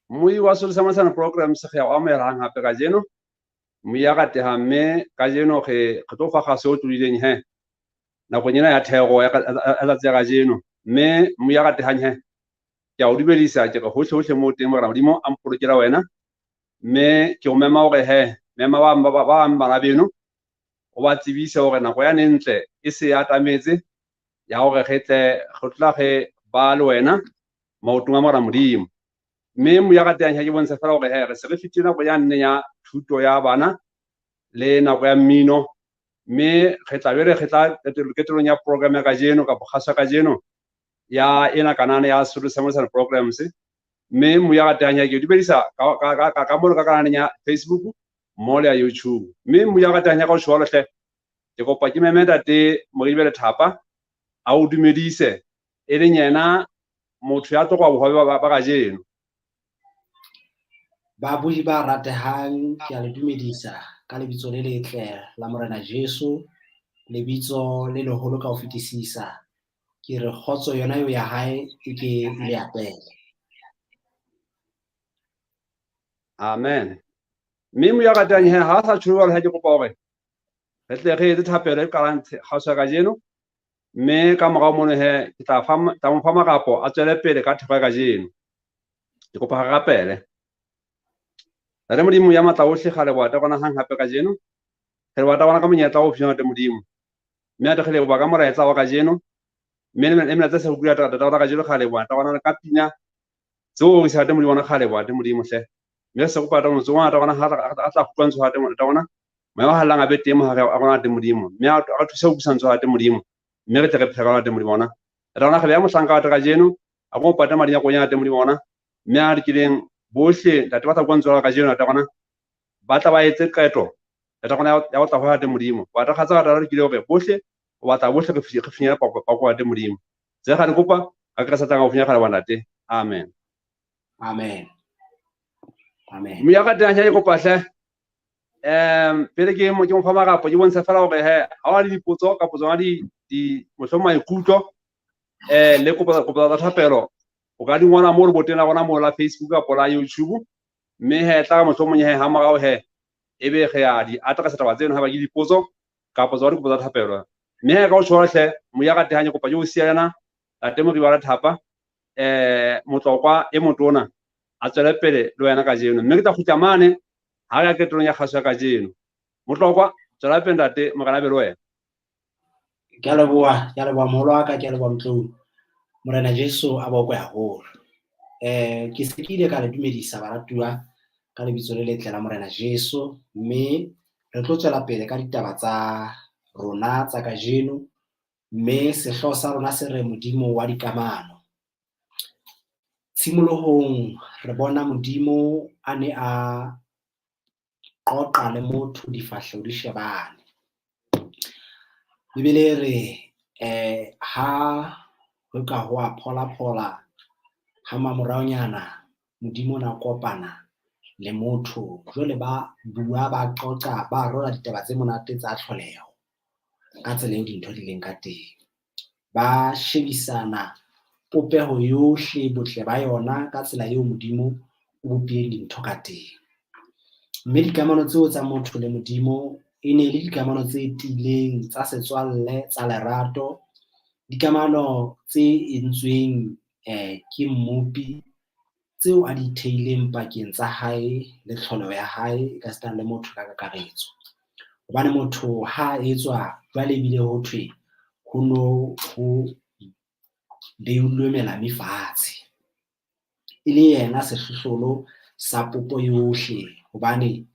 Mui wa solution program se ge wa merang hape ka jeno mui ya ka te ha me ka jeno ge tlo fa ga se o tulileng he na go nyena ya thego ya ka ka jeno me mui ya ka te hanye ke a o dibedisa ke go hohle mo teng mo modimo a mpolokela wena me ke o mema o ge he mema ba mbala beno o ba tsebise hore nako ya nentle e se ya tametse ya hore getle go tla ge ba le wena maotong a mora modimo me mo ya ka teng ha ke bontsha fela hore he re se re fitile go ya nne ya thuto ya bana le nako ya mmino me getla be re getla ketelong ya program ya ka jeno ka bogasa ka jeno ya ena kanana ya solution programs me mo ya ka teng ya ke di bedisa ka mo ka kanana ya Facebook mo le ya YouTube me mo ya ka teng ya go shwa lehle ke kopa ke memeta te mo ibele thapa a o dumedise e le nyena motho ya tloga bogobe ba ka jeno ba bui ba ratehang ke a le dumedisa ka lebitso le letle la Morena Jesu lebitso le leholo ka ho fetisisa ke re kgotso yona yo ya hae e ke le apele. Amen me mo ya ka teng he ha sa tshwara le ha ke kopa hore re tle re etse thapelo e qalang ga sa ka jeno me ka moga mo he ke tla mo fa magapo a tswele pele ka thapa ka jeno ke kopa ga rapele re modimo ya matla ohle gale wa ta bona hang hape ka jeno re wa ta bona ka monyetla o fiwa te modimo me a tegele ba ka moraetsa wa ka jeno me le emela tsa se go bua ta ka jeno gale wa ta bona ka pina tso o sa te modimo na gale wa te modimo hle me se go pata mo tswa ta bona ha a tla go tswa te mo ta bona me wa halanga be temo ha a bona te modimo me a thusa go busantswa te modimo me re tle re phega te modimo na re bona ga ya mohlanka wa ka jeno a go pata madi ya go nya te modimo na me a re kileng bohle ta ba ta kwantswa ka jeno ta bona ba tla ba etse qeto ta bona ya go tla go ya te modimo ba ta khatsa ka re kile hore bohle o batla bohle re finyela pa go te modimo ze ga re kopa ka ka sa tla go finya ga bona te amen Amen. Amen. mo ya ka teng ya go pahle pele ke mo fa magapo ke bontsha fela hore he ha wa le dipotso ka potso di mohloma ikutlo le kopa tsa thapelo o ka di ngwana mo re boteng la bona mo la Facebook ka pola YouTube me he tla mohlomong he ha magao he ebe ge ya di address taba tseno ha ba ke dipotso ka potso di kopa tsa thapelo me he ka o tshwara mo ya ka teng kopa yo siana la temo di bala thapa motlokwa e motona a tswele pele le wena ka jeno me ke tla khutla mane ha ya ketelong ya khaso ka jeno motlokwa tswela pele ntate mogana be le wena Ke a leboha moholo wa ka ke a leboha motlou Morena Jesu a bokwe haholo ke se ke ile ka le dumedisa baratuwa ka lebitso le letle la Morena Jesu mme re tlo tswela pele ka ditaba tsa rona tsa kajeno mme sehloho sa rona se re modimo wa dikamano. Tshimolohong re bona modimo a ne a qoqa le motho difahleho di shebane. Bibele re ha ho ka ho a phola ha mamoraonyana modimo na kopana le motho jwale ba bua ba qoqa ba rola ditaba tse monate tsa tlholeho ka tsela eo dintho di leng ka teng, ba shebisana popeho yohle botle ba yona ka tsela eo modimo o bopileng dintho ka teng. Mme dikamano tseo tsa motho le modimo e ne le dikamano tse tiileng tsa setswalle tsa lerato, dikamano tse entsweng ke mmupi tseo a di theileng pakeng tsa hae le tlholeho ya hae ka sitana le motho ka kakaretso. Hobane motho ha etswa jwale ebile ho thwe ho no ho beulwe melame fatshe e le yena sehlohlolo sa popo yohle, hobane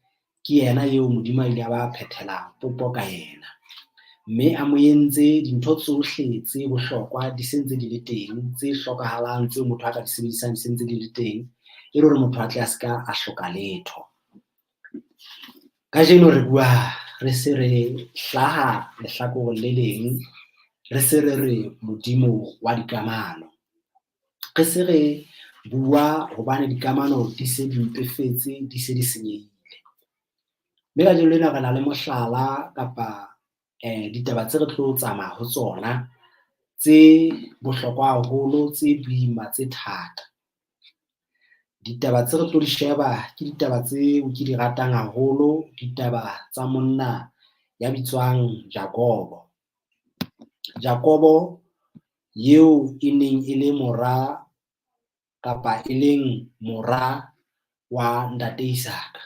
ke yena eo modimo a ile a ba phethela popo ka yena, mme a mo entse dintho tsohle tse bohlokwa di sentse di le teng, tse hlokahalang tseo motho a ka di sebedisang di sentse di le teng e le hore motho a tle a ska a hloka letho. Kajeno re bua re se re hlaha lehlakoreng le leng, re se re re modimo wa dikamano, re se re bua hobane dikamano di se di mpefetse, di se di senyehile. Mme kajeno lena re na le mohlala kapa ditaba tse re tlo tsamaya ho tsona tse bohlokwa haholo, tse boima, tse thata. Ditaba tse re tlo di sheba ke ditaba tseo ke di ratang haholo, ditaba tsa monna ya bitswang Jakobo. Jakobo eo e neng e le mora kapa e leng mora wa ntate Isaka.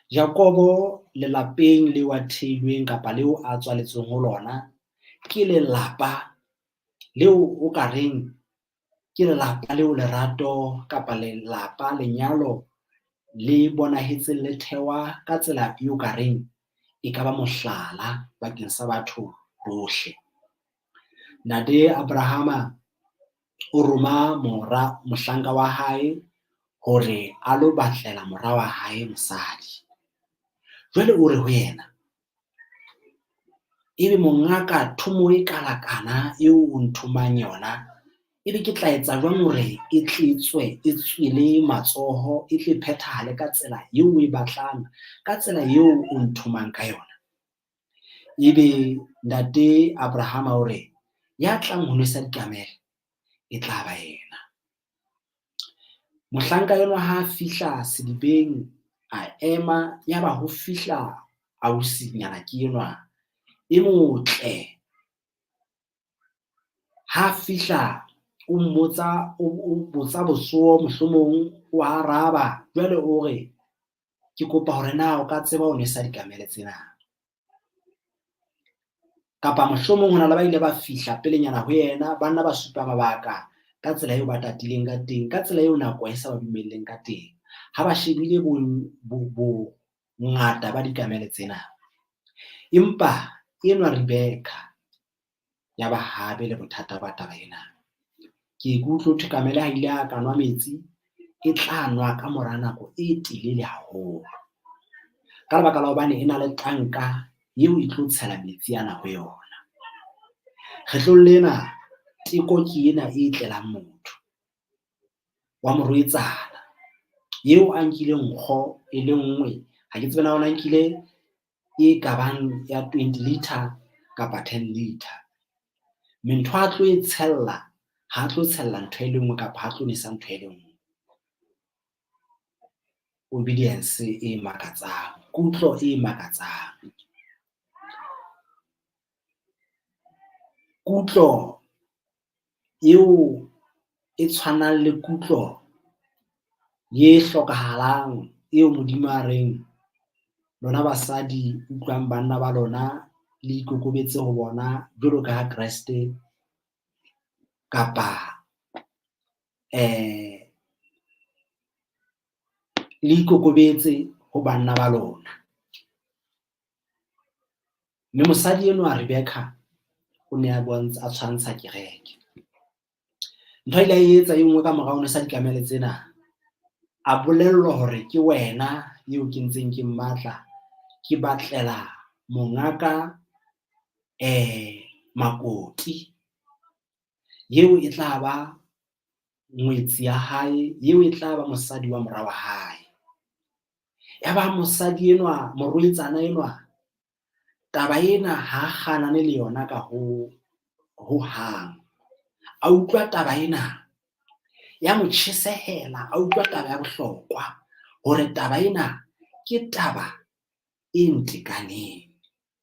Jakobo lelapeng leo a theilweng kapa leo a tswaletsweng ho lona ke lelapa leo o ka reng ke lelapa leo lerato kapa lelapa lenyalo le bonahetseng le thewa ka tsela eo ka reng e ka ba mohlala bakeng sa batho bohle. Ntate Abrahama o roma mohlanka wa hae hore a lo batlela mora wa hae mosadi. Jwale o re ho yena, ebe mongaka thomo e kalakana eo o nthomang yona, ebe ke tla etsa jwang hore e tswele matsoho, e tle phethahale ka tsela eo o e batlang, ka tsela eo o nthomang ka yona. Ebe ntate Abrahama o re, ya tlang ho nwesa dikamele e tla ba yena. Mohlanka enwa ha fihla sedibeng a ema, ya ba ho fihla ausinyana ke enwa e motle. Ha fihla o botsa bosowo, mohlomong o araba, jwale o re ke kopa hore na o ka tseba ho nwesa dikamele tsena, kapa mohlomong hona le ba ile ba fihla pelenyana ho yena, banna ba supa mabaka ka tsela eo ba tatileng ka teng, ka tsela eo nako e sa ba dumelleng ka teng, ha ba shebile bongata ba dikamele tsena. Empa enwa Rebecca ya ba habe le bothata ba taba ena. Ke ikutlwa hothwe kamele ha ile a ka nwa metsi e tla nwa ka mora nako e telele haholo, ka lebaka la hobane e na le tanka eo e tlo tshela metsi ana ho yona. Kgetlong lena teko ke ena e tlelang motho wa morwetsana eo a nkileng nkgo e le nngwe, ha ke tsebe na ona nkile e kabang ya 20 litre kapa 10 litre. Ntho a tlo e tshella, ha tlo tshella ntho e le nngwe kapa ha tlo nesa ntho e le nngwe. Obedience e makatsang, kutlo e makatsang. Kutlo eo e tshwanang le kutlo e hlokahalang eo Modimo a reng lona basadi utlwang banna ba lona le ikokobetse ho bona jwalo ka ha Kreste kapa le ikokobetse ho banna ba lona. Mme mosadi enwa Rebecca o ne a tshwantsha kereke. Ntho ile a etsa e nngwe ka morao ne sa dikamele tsena, a bolellwa hore ke wena eo ke ntseng ke mmatla, ke batlela mongaka makoti eo e tla ba ngwetsi ya hae, eo e tla ba mosadi wa mora wa hae. Ya ba mosadi enwa, morwetsana enwa, taba ena ha kganane le yona ka ho hang. A utlwa taba ena ya mo tjhesehela, a utlwa taba ya bohlokwa hore taba ena ke taba e ntekaneng,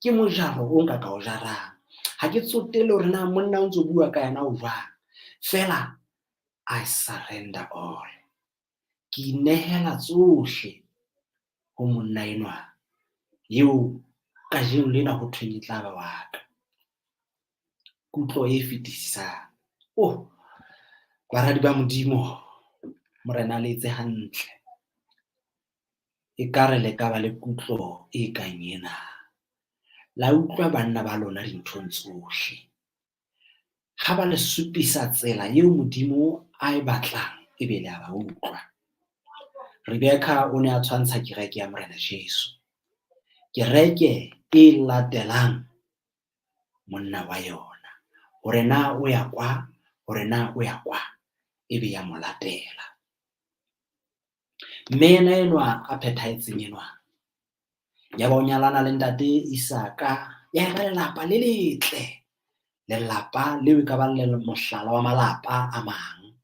ke mojaro o nka ka o jarang. Ha ke tsotelle hore na monna o ntso bua ka yena o jwang, fela I surrender all. Ke inehela tsohle ho monna enwa eo kajeno lena ho thweng e tla ba wa ka. Kutlo e fetisisang. Baradi ba Modimo, Morena le etse hantle. Ekare le ka ba le kutlo e kang ena, la utlwa banna ba lona dinthong tsohle, ha ba le supisa tsela eo Modimo a e batlang, e be le a ba utlwa. Rebecca o ne a tshwantsha kereke ya Morena Jesu, kereke e latelang monna wa yona, hore na o ya kwa, hore na o ya kwa, e be ya mo latela. Mme ena enwa a phethahetseng enwa, ya ba o nyalana le ntate Isaka, ya ba lelapa le letle, lelapa leo e ka bang le mohlala wa malapa a mang,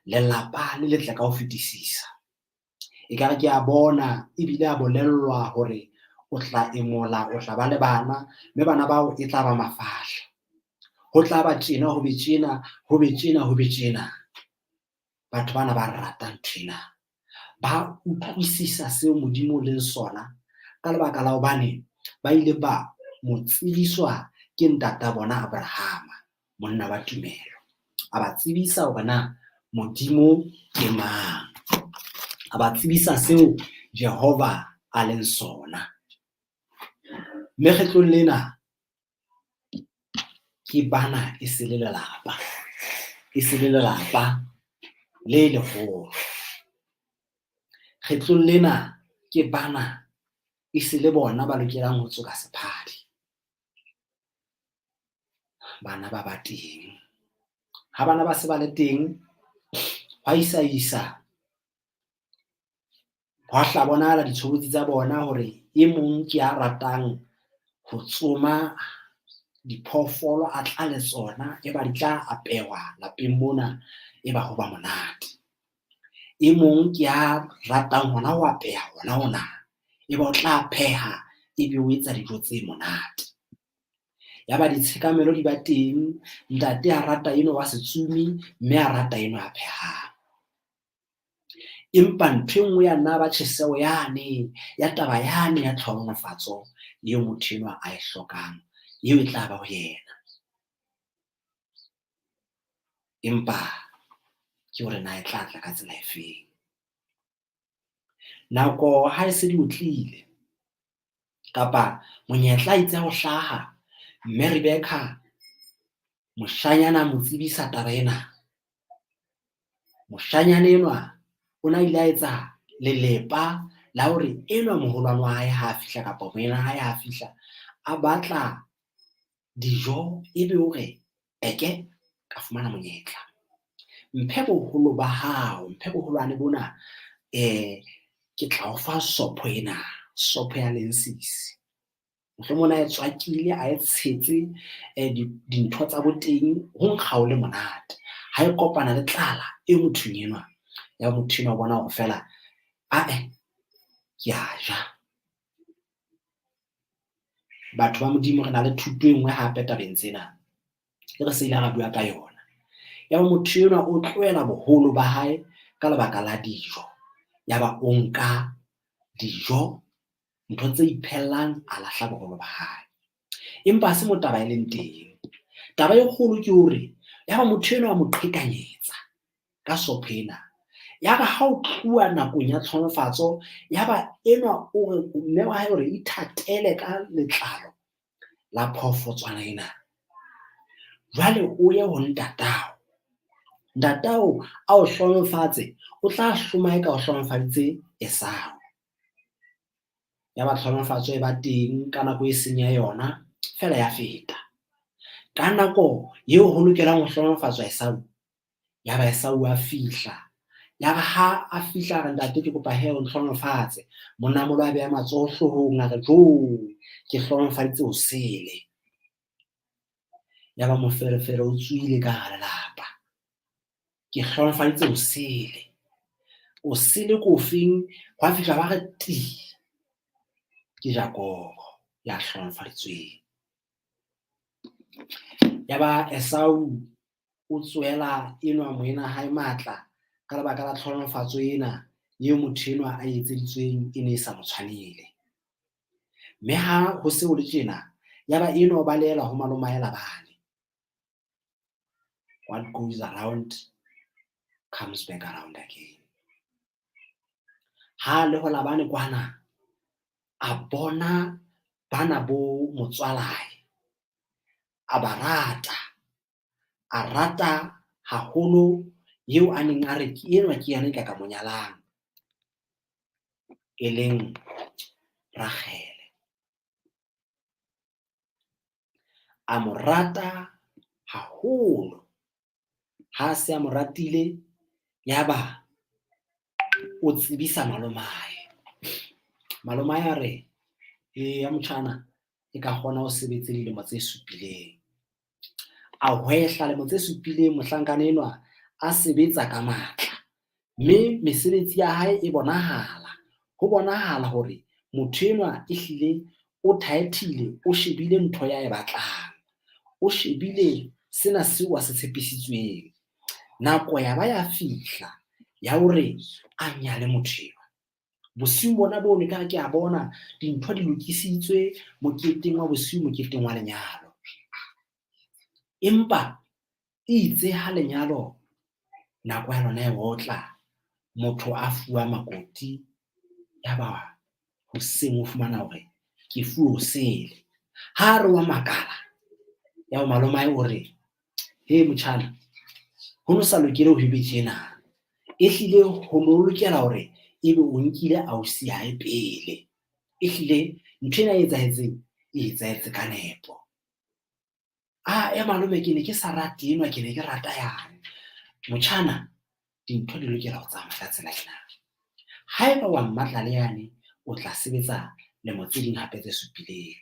lelapa le letle ka ho fetisisa. Ekare ke a bona ebile a bolellwa hore o tla emola, o tla ba le bana, mme bana bao e tla ba mafahla. Ho tla ba tjena, ho be tjena, ho be tjena, ho be tjena. Batho bana ba ratang tjena. Ba utlwisisa seo Modimo leng sona ka lebaka la hobane ba ile ba mo tsebiswa ke ntata bona Abrahama, monna wa tumelo. A ba tsebisa hore na Modimo ke mang. A ba tsebisa seo Jehova a leng sona. Mme kgetlong lena ke bana e se le lelapa. E se le lelapa le leholo. Kgetlong lena ke bana e se le bona ba lokelang ho tsoka sephadi. Bana ba ba teng. Ha bana ba se ba le teng, hwa isa hwa hlabonahala ditshobotsi tsa bona hore e mong ke a ratang ho tsoma diphoofolo a tla le tsona, e ba di tla apewa lapeng mona, e ba ho ba monate. E mong ke a ratang hona ho apeha hona, e ba o tla pheha ebe o etsa dijo tse monate. Ya ba ditshekamelo di ba teng, ntate a rata eno wa setsomi, mme a rata eno a phehang. Empa ntho e nngwe ya nna ba tjheseho yane, ya taba yane ya tlhonolofatso eo motho enwa a e hlokang, eo e tla ba ho yena. Empa ke hore na e tla tla ka tsela efeng. Nako ha e se di otlile, kapa monyetla itse ho hlaha, mme Rebecca moshanyana mo tsebisa taba ena. Moshanyana enwa o na ile a etsa lelepa la hore enwa moholwane wa hae ha a fihla, kapa moena hae ha a fihla, a batla dijo ebe hore eke ka fumana monyetla. Mphe boholo ba hao, mphe boholwane bona, ke tla o fa sopho ena, sopho ya lensisi. Mohlomong a e tswakile, a e tshetse dintho tsa boteng, ho nkga o le monate. Ha e kopana le tlala e mothong enwa, ya motho enwa bona hore fela ke a ja. Batho ba Modimo re na le thuto e nngwe hape tabeng tsena, e re se ile ra bua ka yona. Ya ba motho enwa o tlohela boholo ba hae ka lebaka la dijo. Ya ba o nka dijo, ntho tse iphellang, a lahla boholo ba hae. Empa ha se mo taba e leng teng. Taba e kgolo ke hore ya ba motho enwa a mo qhekanyetsa ka sopho ena. Ya ba ha o tluwa nakong ya tlhonolofatso, ya ba enwa o re mme wa hae hore ithatele ka letlalo la phoofotswana ena. Jwale o ye ho ntatao. Ntatao a o hlohonolofatse, o tla hloma eka o hlohonolofaditse Esau. Ya ba tlhonolofatso e ba teng ka nako e seng ya yona, fela ya feta. Ka nako eo ho lokelang ho hlohonolofatswa Esau, ya ba Esau a fihla. Ya ba ha a fihla re ntate ke kopa hee o nhlohonolofatse. Monamolo a beha matsoho hloohong a re ke hlohonolofaditse hosele. Ya ba moferefere o tswile ka hara lelapa. Ke hlohonolofaditse hosele. Hosele ke ofeng? Hwa fihla ba re ke Jakobo ya hlohonolofaditsweng. Ya ba Esau o tsoela enwa moena hae matla ka lebaka la tlhonolofatso ena eo motho enwa a etseditsweng e ne e sa mo tshwanele. Mme ha ho se ho le tjena, ya ba enwa o balehela ho malomae Labane. What goes around comes back around again. Ha le ho Labane kwana, a bona bana bo motswalae, a ba rata, a rata haholo eo a neng a re ke enwa ke yane ka mo nyalang, e leng Rachele. A mo rata haholo. Ha se a mo ratile, ya ba o tsebisa malomae. Malomae a re, ya motjhana e ka kgona ho sebetse dilemo tse 7. A hwehla lemo tse 7 mohlankana enwa a sebetsa ka matla, mme mesebetsi ya hae e bonahala. Ho bonahala hore motho enwa ehlile o thaethile, o shebile ntho ya e batlang, o shebile sena seo a se tshepisitsweng. Nako ya ba ya fihla ya hore a nyale motho enwa. Bosiu bona boo le ka ke a bona dintho di lokisitswe moketeng wa bosiu, moketeng wa lenyalo. Empa itse ha lenyalo nako ya lona e otla, motho a fuwa makoti, ya ba hoseng o fumana hore ke fuwe hosele. Ha re wa makala ya ho malomae o re, he motjhana, ho no sa lokele ho tjena, ehlile ho no lokela hore ebe o nkile ausi ya hae pele, ehlile ntho ena e etsahetseng e etsahetse ka nepo. Malome ke ne ke sa rate enwa, ke ne ke rata yane. Motjhana, dintho di lokela ho tsamaya ka tsela ena. Haeba wa mmatla le yane, o tla sebetsa lemo tse ding hape tse supileng.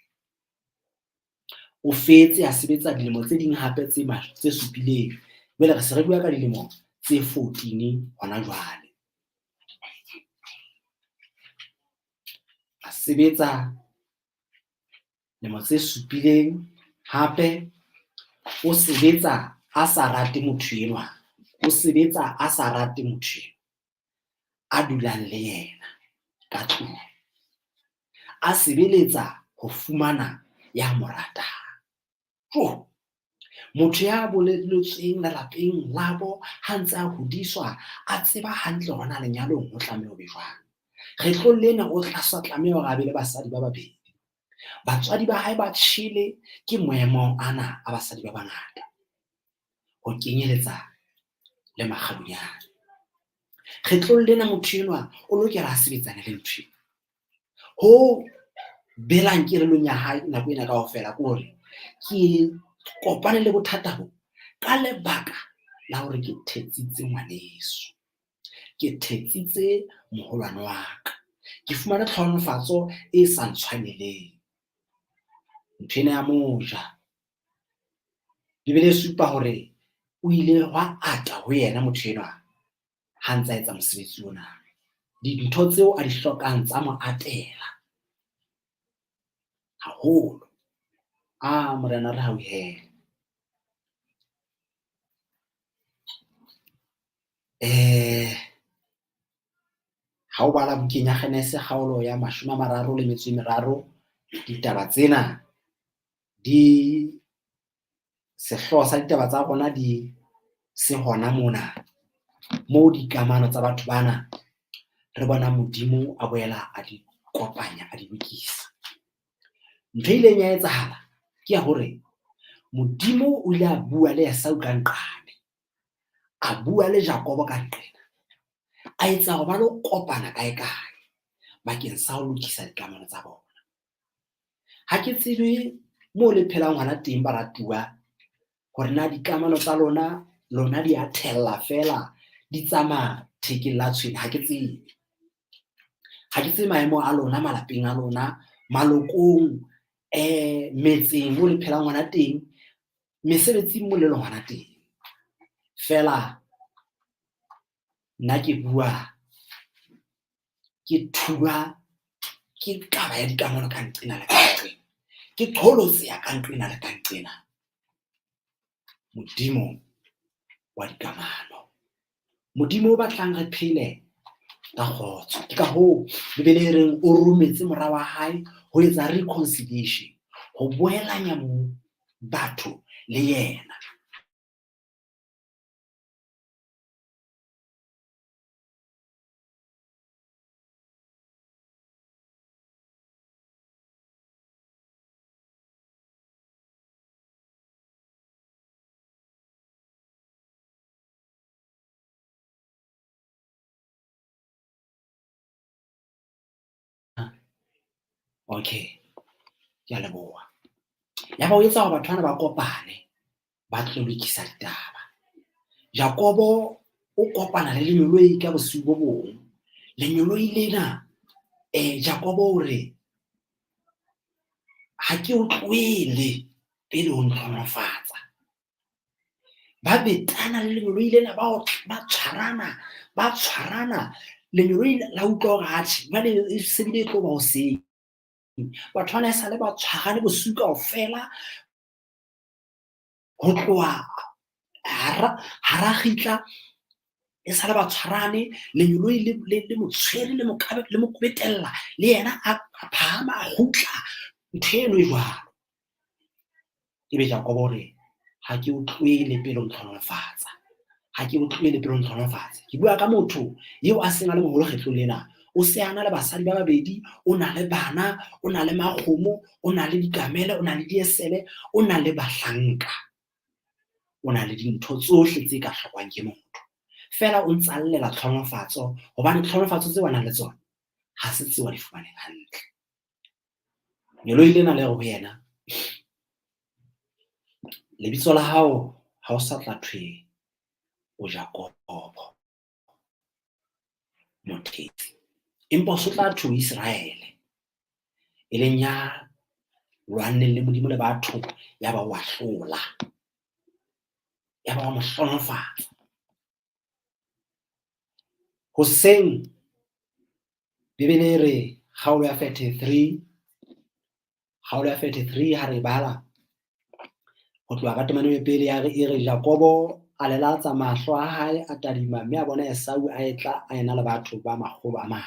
O fetse a sebetsa dilemo tse ding hape tse supileng. Jwale re se re bua ka dilemo tse 14 hona jwale. A sebetsa lemo tse supileng hape, o sebetsa a sa rate motho enwa, o sebetsa a sa rate motho enwa a dulang le yena ka tlung, a sebeletsa ho fumana ya mo ratang. Motho ya bolelletsweng lelapeng labo ha ntse a hodiswa, a tseba hantle hona lenyalong ho tlameha ho be jwang. Kgetlong lena o tla sa tlameha hore a be le basadi ba babedi. Batswadi ba hae ba tjhele ke maemong ana a basadi ba bangata, ho kenyeletsa le makgabunyane. Kgetlong lena motho enwa o lokela a sebetsane le ntho ho belang kelellong ya hae nako ena kaofela ke hore ke kopane le bothata bo ka lebaka la hore ke thetsitse ngwaneso, ke thetsitse moholwane wa ka, ke fumane tlhonolofatso e sa ntshwaneleng. Ntho ena ya moja, Bibele e supa hore o ile wa ata ho yena motho enwa ha ntsa etsa mosebetsi ona. Dintho tseo a di hlokang tsa mo atela haholo. Morena re hauhele. Ha o bala bukeng ya Kgenese kgaolo ya 33, ditaba tsena sehloho sa ditaba tsa rona se hona mona, moo dikamano tsa batho bana re bona Modimo a boela a di kopanya, a di lokisa. Ntho ileng ya etsahala ke ya hore Modimo o ile a bua le Esau ka nqane, a bua le Jakobo ka nqena, a etsa hore ba lo kopana kae bakeng sa ho lokisa dikamano tsa bona. Ha ke tsebe moo le phelang hona teng baratuwa, hore na dikamano tsa lona di a thella fela, di tsamaya thekeng la tshwene. Ha ke tsebe maemo a lona malapeng a lona, malokong, metseng moo le phelang hona teng, mesebetsing moo le leng hona teng. Fela nna ke bua, ke thuba, ke taba ya dikamano ka nqena le ka nqena, ke qholotse ya ka nqena le ka nqena. Modimo wa dikamano, Modimo o batlang re phele ka kgotso. Ke ka hoo Bibele e reng o rometse mora wa hae ho etsa reconciliation, ho boelanya batho le yena. Okay, ke a leboha. Ya ba o etsa hore batho bana ba kopane, ba tlo lokisa ditaba. Jakobo o kopana le lenyoloi ka bosiu bo bong. Lenyoloi lena Jakobo o re, ha ke o tlohele pele o nthlonofatsa. ba betana le lenyolo ilena ba tshwarana lenyolo la utlwa hore atjhe jwale e sebile e tlo ba hoseng batho bana e sale ba tshwarane bosiu kaofela ho tloha hara kgitla e sale ba tshwarane lenyolo le mo tshwere le mo kubetella le yena a phahama a kgutla ntho eno e jwalo ebe Jakobo re ha ke utlwele pele o ntlhonolofatsa ke bua ka motho eo a seng a le moholo kgetlong lena o se ana le basadi ba babedi o na le bana o na le makgomo o na le dikamele o na le diesele o na le bahlanka o na le dintho tsohle tse ka hlokwang ke motho fela o ntsallela tlhonofatso hobane tlhonofatso tse ba nang le tsona ha se tseo di fumaneng hantle nyolo ile na le ho yena lebitso la hao ha o sa tla thwe o Jakobo Mothethi empa o so tla thwe Israele e leng ya lwaneng le Modimo le batho ya ba wa hlola ya ba wa mo hlonofatsa hoseng Bibele re kgaolo ya 33 ha re bala ho tloha ka temane ya pele ya re e re Jakobo a lelatsa mahlo a hae a tadima mme a bona Esau a etla a ena le batho ba 400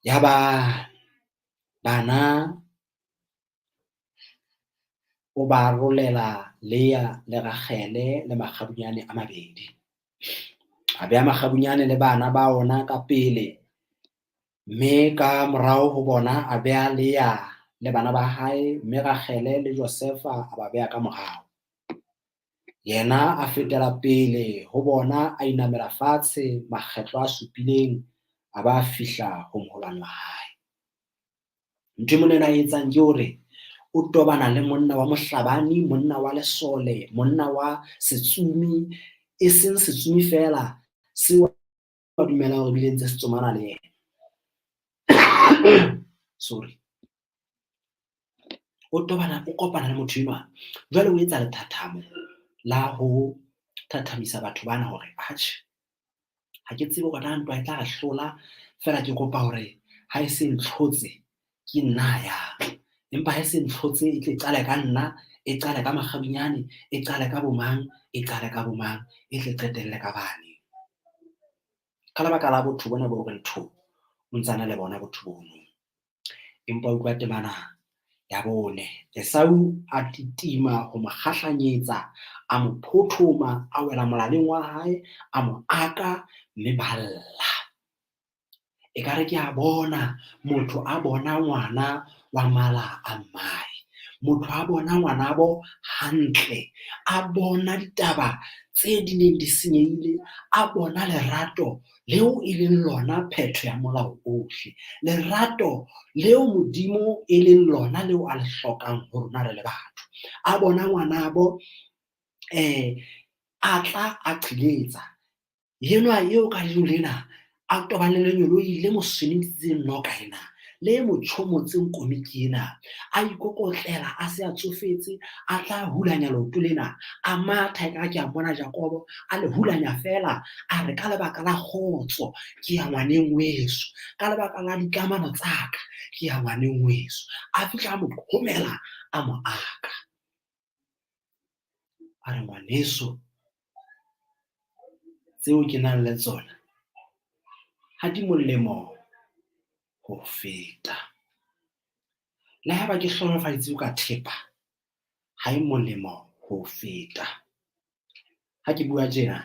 ya ba bana o ba rolela Lea le Rachele le makgabunyane a mabedi a beha makgabunyane le bana ba ona ka pele mme ka morao ho bona a beha Lea le bana ba hae mme Rachele le Josefa a ba beha ka morao yena a fetela pele ho bona a inamela fatshe makgetlo a supileng a ba fihla ho moholwane wa hae ntho monena e etsang ke hore o tobana le monna wa mohlabani monna wa lesole monna wa setsumi e seng setsumi fela se wa dumela hore bile ntse se tsomana le yena sorry o kopana le motho enwa jwale o etsa lethathamo la ho thathamisa batho bana hore atjhe ha ke tsebe hore na ntwa e tla re hlola fela ke kopa hore ha e se ntlhotse ke nna ya empa ha e se ntlhotse e tle qale ka nna e qale ka makgabunyane e qale ka bomang e qale ka bomang e tle qetelle ka bane ka lebaka la botho bona bo re ntho o ntsana le bona botho bono empa utlwa temana ya bone Esau a titima ho mo kgahlanyetsa a mo phothoma a wela molaleng wa hae a mo aka mme balla ekare ke a bona motho a bona ngwana wa mala a mmae motho a bona ngwana bo hantle a bona ditaba tse di neng di senyehile a bona lerato leo e leng lona phetho ya molao ohle lerato leo Modimo e leng lona leo a le hlokang ho rona re le batho a bona ngwana bo a tla a qiletsa yenwa eo ka lena a tobane le nyoloi le mo sweneditseng noka ena le motshomotseng komiki ena a ikokotlela a se a tsofetse a tla hulanya leoto lena a matha ka ke a bona Jakobo a le hulanya fela a re ka lebaka la kgotso ke ya ngwaneng weso ka lebaka la dikamano tsaka ke ya ngwaneng weso a fihla a mo khomela a mo aka a re ngwaneso tseo ke nang le tsona ha di molemo ho feta le ha ba ke hlohonolofaditse ka thepa ha e molemo ho feta ha ke bua tjena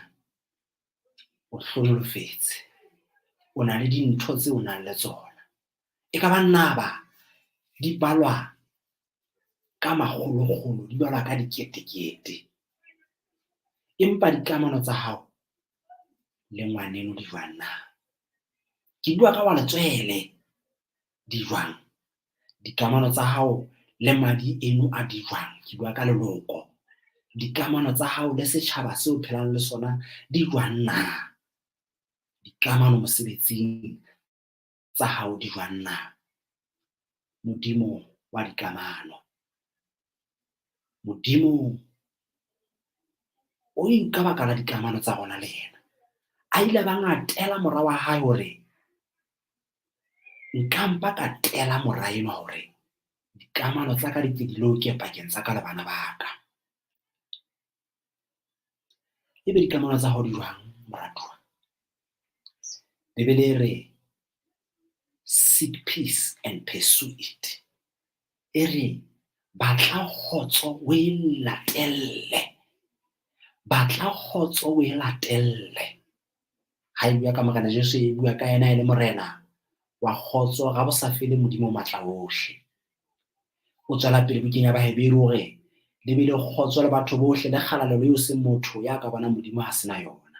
o hlohonolofetse o na le dintho tse o nang le tsona e ka ba naba di balwa ka makgolo di balwa ka diketekete empa dikamano tsa hao le ngwaneno di jwang na ke bua ka wa letswele di jwang dikamano tsa hao le madi eno a di jwang ke bua ka leloko dikamano tsa hao le setjhaba seo phelang le sona di jwang na dikamano mosebetsing tsa hao di jwang na Modimo wa dikamano Modimo o inka baka la dikamano tsa rona le yena. A ile ba ngatela mora wa hae hore nkampa ka tela mora eno hore dikamano tsa ka di loke pakeng tsa ka le bana ba ka. Ebe dikamano tsa hao di jwang moratuwa? Bebele re seek peace and pursue it. E re batla kgotso o e latelle. Batla kgotso o e latelle. Ha e bua ka Morena Jesu, e bua ka yena e le morena wa kgotso ga bo sa fele Modimo matla ohle. O tswela pele bukeng ya Baheberi hore le bile kgotso le batho bohle le kgalalo le o se motho ya ka bona Modimo ha sena yona.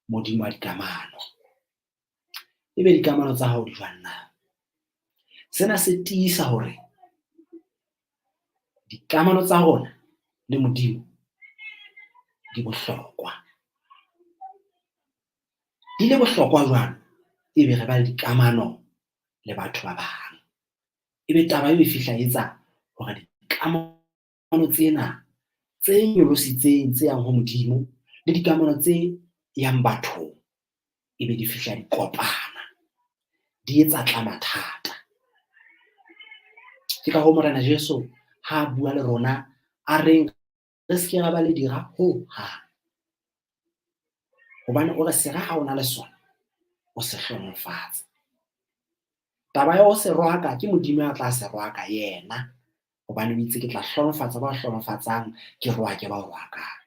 Modimo wa dikamano. Ebe dikamano tsa hao di jwang na? Sena se tiisa hore dikamano tsa rona le Modimo di bohlokwa. Di le bohlokwa jwang? Ebe re ba le dikamano le batho ba bang. Ebe taba eo e fihla etsa hore dikamano tsena tse nyolositseng tse yang ho Modimo le dikamano tse yang bathong, ebe di fihla di kopana, di etsa tla mathata. Ke ka ho Morena Jesu ha bua le rona a reng re se ke ra ba le dira hohang. Hobane o re sera ha o na le sona, o se hlohonolofatse. Taba ya ho se rwaka ke Modimo ya tla se rwaka yena, hobane o itse ke tla hlohonolofatsa ba hlohonolofatsang, ke rwake ba o rwakang.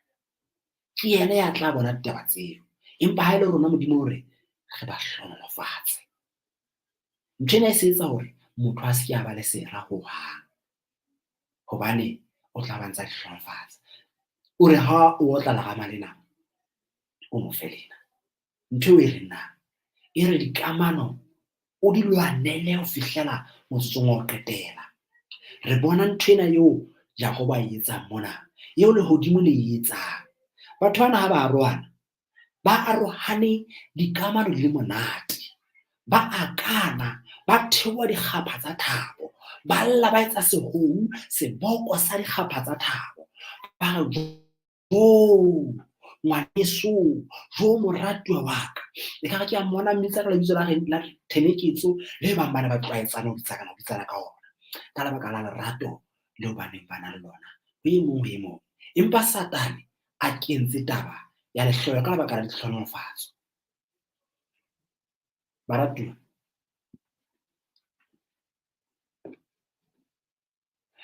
Ke yena ya tla bona ditaba tseo, empa ha e le rona Modimo hore re ba hlohonolofatse. Nthwena e se etsa hore motho a se ke a ba le sera hohang, hobane o tla ba ntsa di hlohonolofatsa. O re ha o otla lerama lena, o mo felena. Ntho eo e reng na? E re dikamano o di lwanele ho fihlela motsotsong wa ho qetela. Re bona nthwena eo Jakobo a e etsang mona, eo lehodimo le e etsang. Batho bana ha ba arohana, ba arohane dikamano di le monate. Ba akana, ba theoha dikgapha tsa thabo, ba lla ba etsa sehou, seboko sa dikgapha tsa thabo. Ba re ngwaneso, moratuwa wa ka. Ekare ke a mmona mmitsa ka lebitso la Theneketso, le bang bana ba tlwaetsana ho bitsana ka ona, ka lebaka la lerato leo ba neng ba na le lona ho e mong. Empa Satane a kentse taba ya lehloyo ka lebaka la ditlhonolofatso. Baratuwa,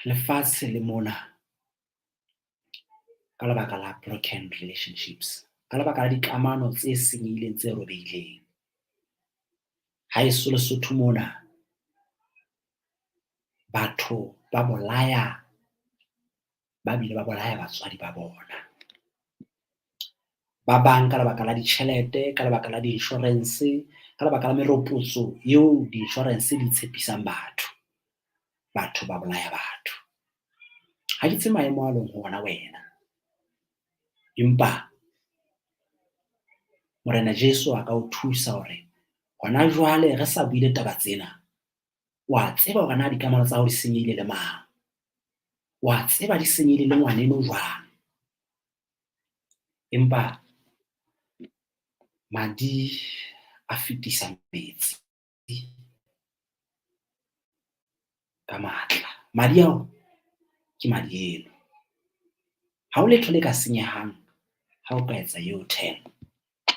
lefatshe le mona ka lebaka la broken relationships, ka lebaka la dikamano tse senyehileng, tse robehileng. Haeso Lesotho mona batho ba bolaya, ba bile ba bolaya batswadi ba bona. Ba bang ka lebaka la ditjhelete, ka lebaka la di-insurance, ka lebaka la meropotso eo di-insurance di tshepisang batho. Batho ba bolaya batho. Ha ke tse maemo a leng ho ona wena, empa Morena Jesu a ka o thusa hore hona jwale re sa buile taba tsena, wa tseba hore na dikamano tsa hao di senyehile le mang? Wa tseba di senyehile le ngwaneno jwang? Empa madi a fetisa metsi ka matla. Madi ao ke madi eno. Ha o letho le ka senyehang ha o ka etsa U-turn,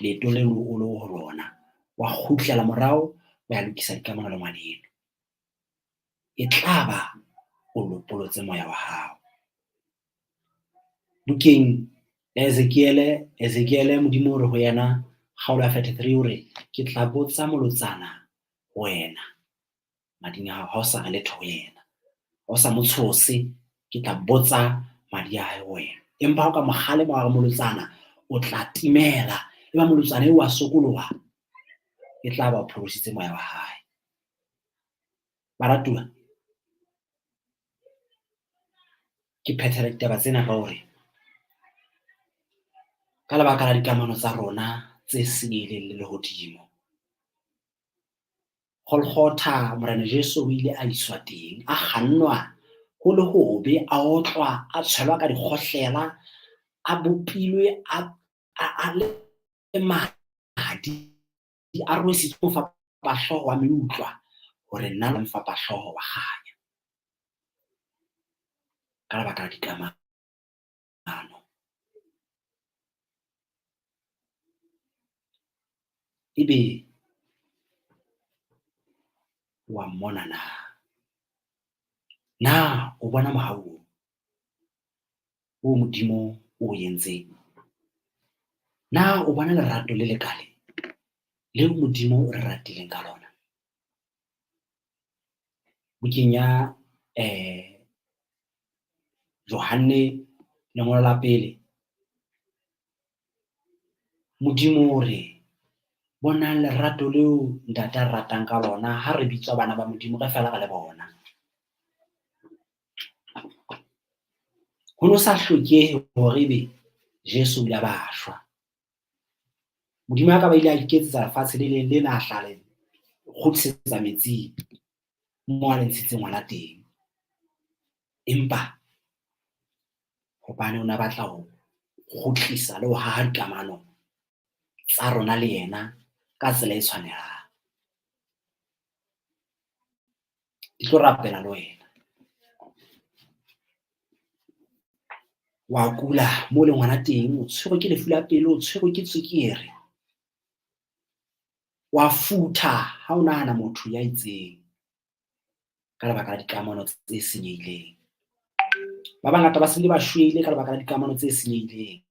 leeto leo o le ho lona, wa kgutlela morao, wa ya lokisa dikamano le ngwaneno. E tlaba o lopolotse moya wa hao. Bukeng ya Ezekiel Modimo hore ho yena, kgaolo ya 33 hore ke tla botsa molotsana wena mading a hao, ha o sa re letho ho yena. Ha o sa mo tshose, ke tla botsa madi a hae wena. Empa ha o ka mokgalema wa re molotsana o tla timela, eba molotsana eo wa sokoloha, e tla ba o pholositse moya wa hae. Baratuwa, ke phethela ditaba tsena ka hore ka lebaka la dikamano tsa rona tse senyehileng le lehodimo, Golgotha Morena Jesu o ile a iswa teng, a kgannwa ho le hobe, a otlwa, a tshwelwa ka dikgohlela, a bopilwe a le madi a rwesitswe mofapahlooho wa meutlwa hore nna le mofapahlooho wa kganya ka lebaka la dikamano. Ebe wa mmona na o bona mohau o Modimo o entseng? Na o bona lerato le lekale leo Modimo o re ratileng ka lona? Bukeng ya Johane lengolo la pele, Modimo o re bonang lerato leo ntate a ratang ka lona ha re bitswa bana ba Modimo re fela re le bona. Ho no sa hlokehe hore ebe Jesu ile ba shwa. Modimo a ka ba ile a iketsetsa lefatshe le leng lena a hlale kgutlisetsa metsing moo a le ntshitseng ngwana teng, empa hobane o na batla ho kgutlisa le ho haha dikamano tsa rona le yena ka tsela e tshwanelang. Ke tlo rapela le wena, wa kula moo le ngwana teng, o tshwerwe ke lefu la pelo, o tshwerwe ke tswekere, wa futha ha o nahana motho ya itseng ka lebaka la dikamano tse senyehileng. Ba bangata ba se le ba shwele ka lebaka la dikamano tse senyehileng.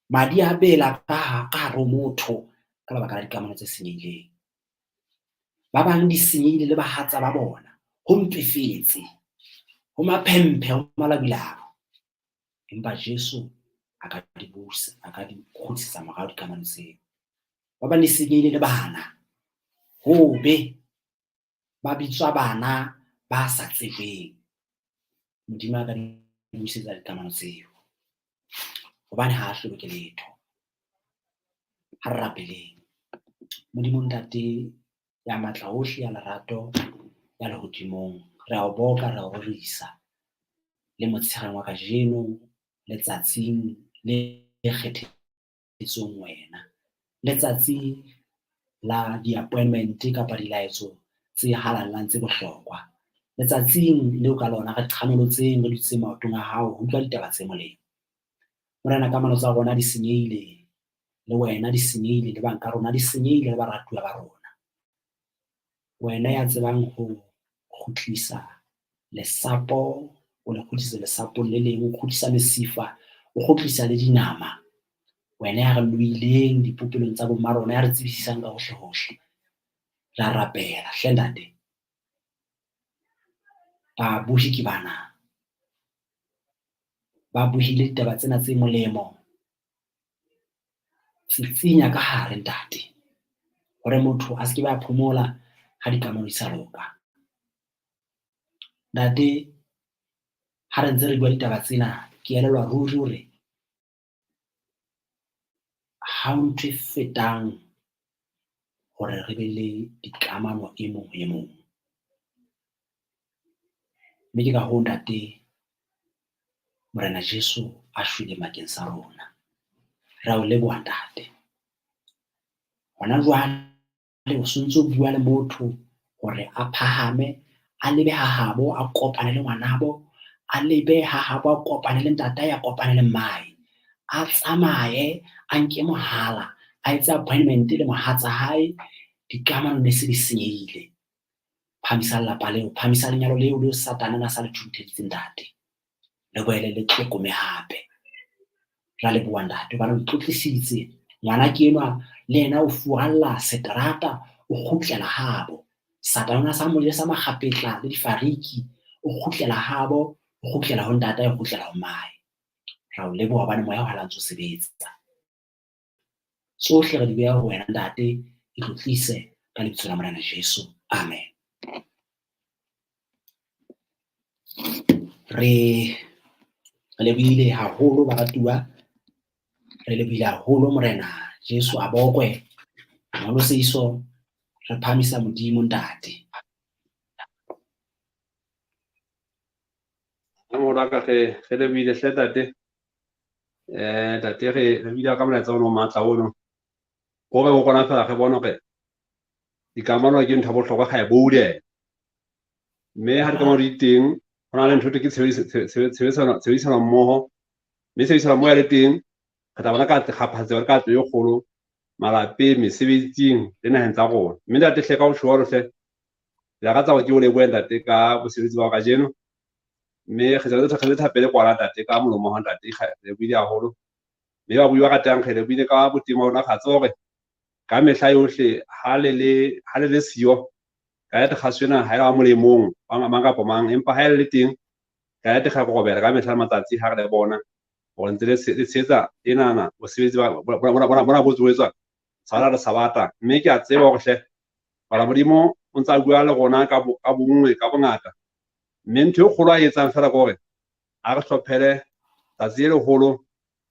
Madi a bela ka hare ho motho ka lebaka la dikamano tse senyehileng. Ba bang di senyehile le bahatsa ba bona, ho mpefetse, ho maphemphe, ho malabilao. Empa Jesu a ka di busa, a ka di kgutlisa morao dikamano tseo. Ba bang di senyehile le bana, hobe ba bitswa bana ba sa tsejweng. Modimo a ka di busetsa dikamano tseo, hobane ha a hlolwe ke letho. Ha re rapeleng Modimo ntate ya matla ohle, ya lerato, ya lehodimong, re a o boka, re a o rorisa le motsheareng wa kajeno, letsatsing le kgethetsweng wena, letsatsi la di-appointment kapa dilaetso tse halallang tse bohlokwa, letsatsing leo ka lona re qhanolotseng re dutse maotong a hao ho utlwa ditaba tse molemo. Morena, kamano tsa rona di senyehile le wena, di senyehile le banka rona, di senyehile le baratuwa ba rona. Wena ya tsebang ho kgutlisa lesapo, o le kgutlisa lesapong le leng, o kgutlisa mesifa, o kgutlisa le dinama. Wena ya re loileng dipopelong tsa bomma rona, ya re tsebisisang ka hohle hohle. Ra rapela hle ntate, ba buhi ke bana, ba buhile ditaba tsena tse molemo, tsitsinya ka hare ntate, hore motho a se ke ba phomola ha dikamano di sa loka. Ntate, ha re ntse re bua ditaba tsena, ke elellwa ruri hore ha o ntho e fetang hore re be le dikamano e mong le mong. Mme ke ka hoo ntate Morena Jesu a shwele bakeng sa rona. Re a o leboha ntate. Hona jwale o sontso o bua le motho hore a phahame, a lebe hahabo, a kopane le ngwanabo, a lebe hahabo, a kopane le ntatae, a kopane le mmae. A tsamaye, a nke mohala, a etse appointment le mohatsa hae, dikamano ne se di senyehile. Phamisa lelapa leo, phamisa lenyalo leo leo Satane a sa le thutheditse ntate. Le boele le tlokome hape. Ra leboha ntate hobane o itlotlisitse, ngwana ke enwa le yena o fualla seterata, o kgutlela habo. Satane a sa mo jesa makgapetla le difariki, o kgutlela habo, o kgutlela ho ntatae, o kgutlela ho mmae. Ra o leboha hobane moya o halantse o sebetsa. Tsohle re di beha ho wena ntate, itlotlise ka lebitso la Morena Jesu. Amen. Re lebohile haholo baratuwa, re lebohile haholo Morena Jesu a bokwe, ngolo seiso, re phamisa Modimo ntate. Amora ka ge lebohile hle ntate. ntate re bile ka molaetsa ono matla ono gore go kgona fela ge bona gore dikamano ke ntho ya botlhokwa ga e boulela mme ha dikamano di teng go na le ntho ke tshebedisano mmogo mme tshebedisano mmogo ya le teng re tla bona ka kgaphatsego ka tlo e kgolo malapeng mesebetsing le nageng tsa rona mme ntate hle ka go tšhoa rotlhe le ka tsa go ke o leboe ntate ka bosebetsi ba ka jeno mme ge se thapele kwana ntate ka molomo wa ntate re buile haholo mme ba buiwa ka teng ge re buile ka botimo rona ga tsore ka mehla yohle ha le le sio ka ya tkhaswena ha ya molemong ba mang ka pomang empa ha le teng ka ya tkhaka go bela ka mehla matsatsi ha re le bona go ntse le setsa enana bosebetsi bona bo tswetswa sala re sabata mme ke a tseba go hle bara modimo o ntsa bua le gona ka bongwe ka bongata mme ntho e kgolo a etsang fela gore a re hlophele tsatsi le holo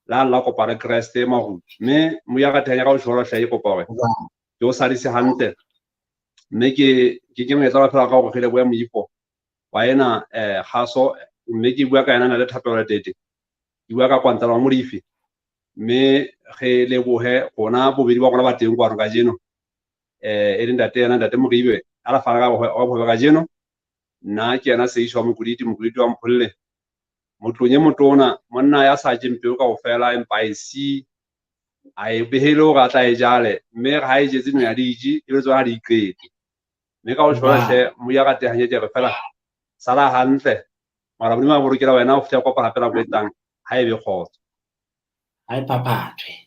la alla kopare Kreste maru mme mo ya ka thanya ka o tshwara hle e kopare ke o sadise hantle mme ke me tla fela ka go gele boya moifo wa ena gaso mme ke bua ka ena na le thapelo tete ke bua ka kwantla wa modifi mme ge le bohe gona bobedi ba gona ba teng kwa ka jeno e le ntate Mogibe a la fara ga ka jeno nna ke ena se iswa mokuliti wa mpholle motlonye motona monna ya sa jempeo ka go fela empa isi a e behele o ga tla e jale mme ga e jetse no ya diji e le tsona di iqete mme ka go tshwara hle mo ya ka tehanyetse re fela sala hantle mara modimo a borokela wena o fitla kwa pa hapela go etang ha e be khotso ai papatwe